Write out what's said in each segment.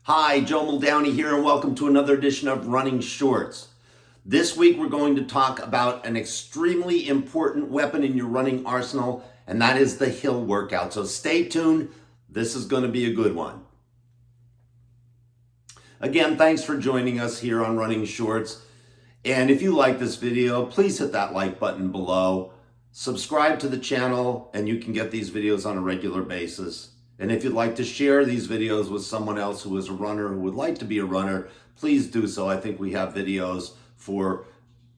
Hi, Joe Muldowney here, and welcome to another edition of Running Shorts. This week we're going to talk about an extremely important weapon in your running arsenal, and that is the hill workout. So stay tuned. This is going to be a good one. Again, thanks for joining us here on Running Shorts. And if you like this video, please hit that like button below. Subscribe to the channel, and you can get these videos on a regular basis. And if you'd like to share these videos with someone else who is a runner, who would like to be a runner, please do so. I think we have videos for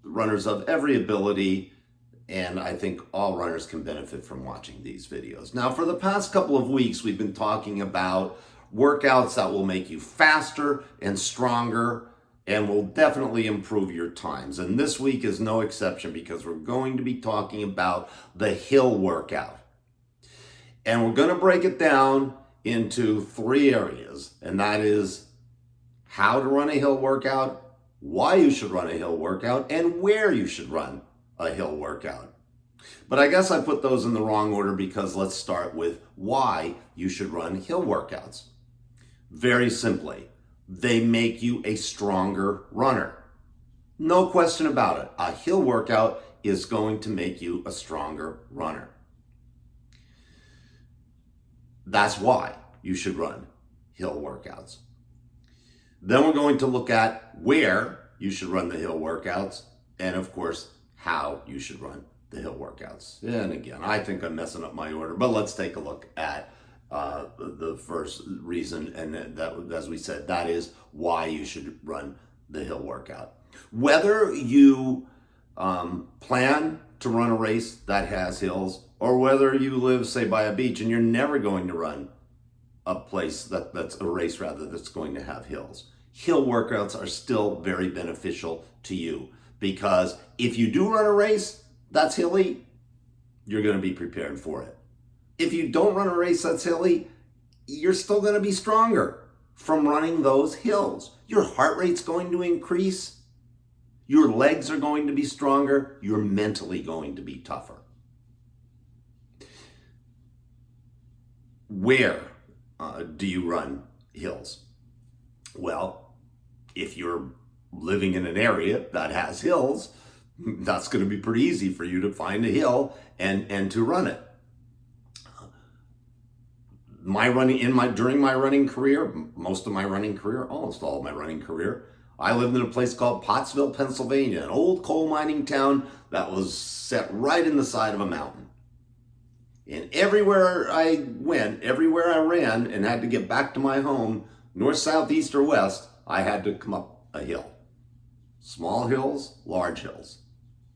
runners of every ability, and I think all runners can benefit from watching these videos. Now, for the past couple of weeks, we've been talking about workouts that will make you faster and stronger and will definitely improve your times. And this week is no exception, because we're going to be talking about the hill workout. And we're going to break it down into three areas, and that is how to run a hill workout, why you should run a hill workout, and where you should run a hill workout. But I guess I put those in the wrong order, because let's start with why you should run hill workouts. Very simply, they make you a stronger runner. No question about it. A hill workout is going to make you a stronger runner. That's why you should run hill workouts. Then we're going to look at where you should run the hill workouts, and of course, how you should run the hill workouts. And again, I think I'm messing up my order, but let's take a look at the first reason, and that, as we said, that is why you should run the hill workout. Whether you plan to run a race that has hills, or whether you live, say, by a beach and you're never going to run a place that's a race rather that's going to have hills, hill workouts are still very beneficial to you, because if you do run a race that's hilly, you're going to be prepared for it. If you don't run a race that's hilly, you're still going to be stronger from running those hills. Your heart rate's going to increase. Your legs are going to be stronger. You're mentally going to be tougher. Where do you run hills? Well, if you're living in an area that has hills, that's going to be pretty easy for you to find a hill and to run it. During my running career, most of my running career, almost all of my running career, I lived in a place called Pottsville, Pennsylvania, an old coal mining town that was set right in the side of a mountain. And everywhere I went, everywhere I ran and had to get back to my home, north, south, east, or west, I had to come up a hill. Small hills, large hills.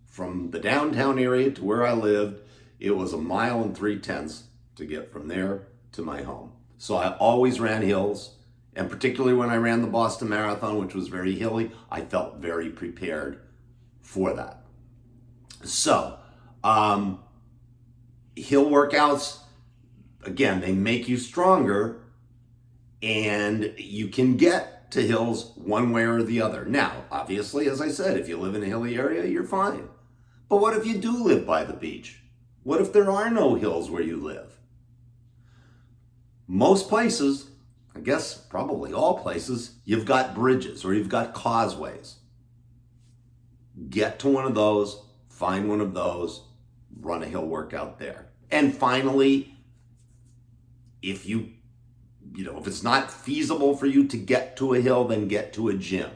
From the downtown area to where I lived, it was 1 3/10 miles to get from there to my home. So I always ran hills, and particularly when I ran the Boston Marathon, which was very hilly, I felt very prepared for that. So, hill workouts, again, they make you stronger, and you can get to hills one way or the other. Now, obviously, as I said, if you live in a hilly area, you're fine. But what if you do live by the beach? What if there are no hills where you live? Most places, I guess probably all places, you've got bridges or you've got causeways. Get to one of those, find one of those, run a hill workout there. And finally, if it's not feasible for you to get to a hill, then get to a gym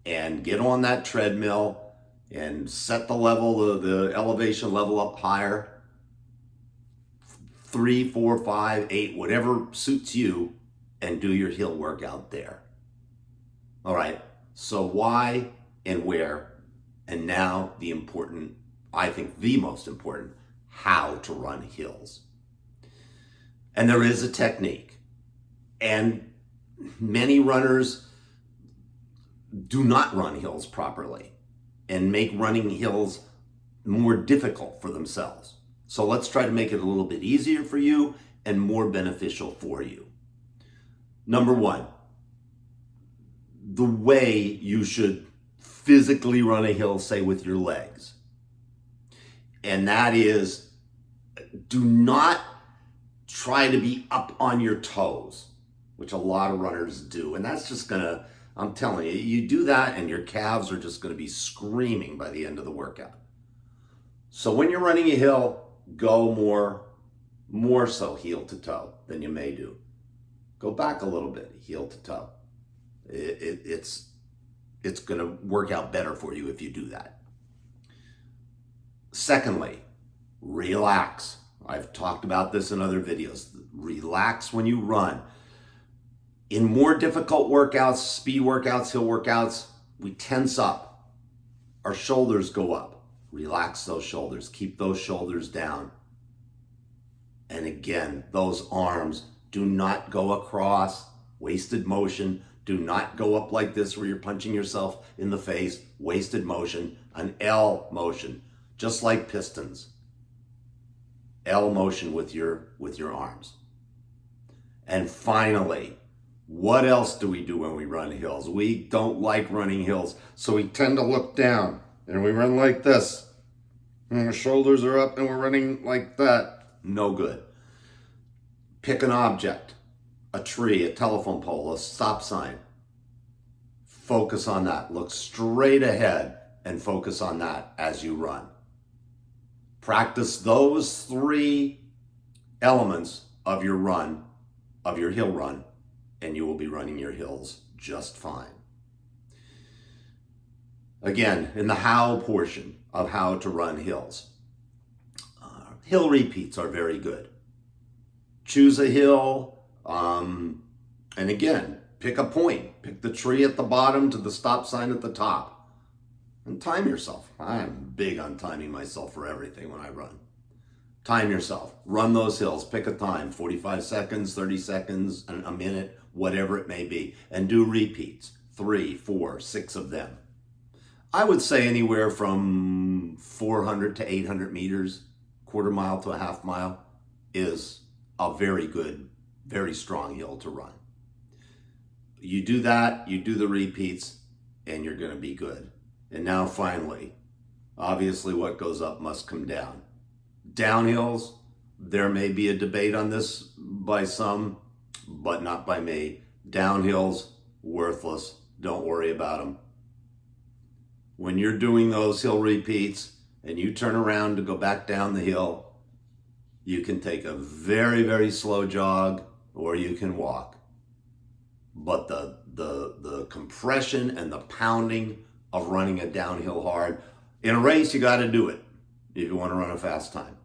and get on that treadmill and set the elevation level up higher, 3, 4, 5, 8, whatever suits you, and do your hill workout there. All right, so why and where, and now the important, I think the most important, how to run hills. And there is a technique, and many runners do not run hills properly and make running hills more difficult for themselves. So let's try to make it a little bit easier for you and more beneficial for you. Number one, the way you should physically run a hill, say with your legs. And that is, do not try to be up on your toes which a lot of runners do. And that's just gonna, I'm telling you, you do that and your calves are just gonna be screaming by the end of the workout. So when you're running a hill, go more so heel to toe than you may do. Go back a little bit, heel to toe. It's gonna work out better for you if you do that. Secondly, relax. I've talked about this in other videos. Relax when you run. In more difficult workouts, speed workouts, hill workouts, we tense up. Our shoulders go up. Relax those shoulders. Keep those shoulders down. And again, those arms do not go across. Wasted motion. Do not go up like this where you're punching yourself in the face. Wasted motion. An L motion. Just like pistons. L motion with your arms. And finally, what else do we do when we run hills? We don't like running hills, so we tend to look down and we run like this. And our shoulders are up and we're running like that. No good. Pick an object, a tree, a telephone pole, a stop sign. Focus on that. Look straight ahead and focus on that as you run. Practice those 3 elements of your run, of your hill run, and you will be running your hills just fine. Again, in the how portion of how to run hills, hill repeats are very good. Choose a hill, and again, pick a point. Pick the tree at the bottom to the stop sign at the top. And time yourself. I'm big on timing myself for everything when I run. Time yourself. Run those hills. Pick a time, 45 seconds, 30 seconds, a minute, whatever it may be. And do repeats, 3, 4, 6 of them. I would say anywhere from 400 to 800 meters, quarter mile to a half mile, is a very good, very strong hill to run. You do that, you do the repeats, and you're going to be good. And now finally, obviously what goes up must come down. Downhills, there may be a debate on this by some, but not by me. Downhills, worthless. Don't worry about them. When you're doing those hill repeats and you turn around to go back down the hill, you can take a very, very slow jog or you can walk. But the compression and the pounding of running a downhill hard, in a race you got to do it if you want to run a fast time.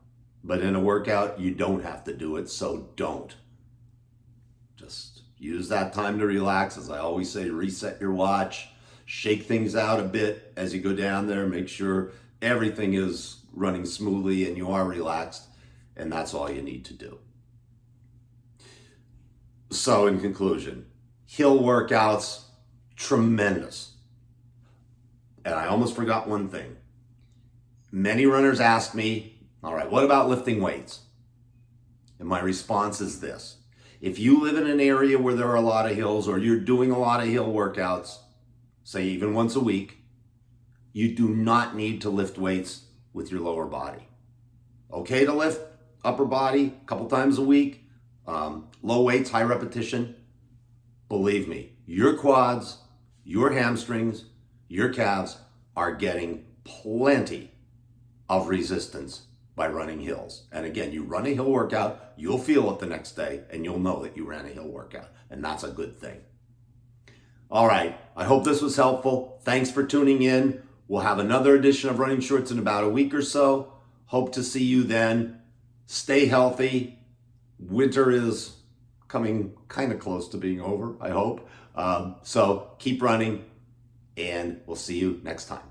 But in a workout you don't have to do it, so don't. Just use that time to relax. As I always say, reset your watch, shake things out a bit as you go down there, make sure everything is running smoothly and you are relaxed, and that's all you need to do. So in conclusion, hill workouts, tremendous. And I almost forgot one thing. Many runners ask me, all right, what about lifting weights? And my response is this. If you live in an area where there are a lot of hills or you're doing a lot of hill workouts, say even once a week, you do not need to lift weights with your lower body. Okay to lift upper body a couple times a week, low weights, high repetition. Believe me, your quads, your hamstrings, your calves are getting plenty of resistance by running hills. And again, you run a hill workout, you'll feel it the next day and you'll know that you ran a hill workout, and that's a good thing. All right, I hope this was helpful. Thanks for tuning in. We'll have another edition of Running Shorts in about a week or so. Hope to see you then. Stay healthy. Winter is coming kind of close to being over, I hope. So keep running, and we'll see you next time.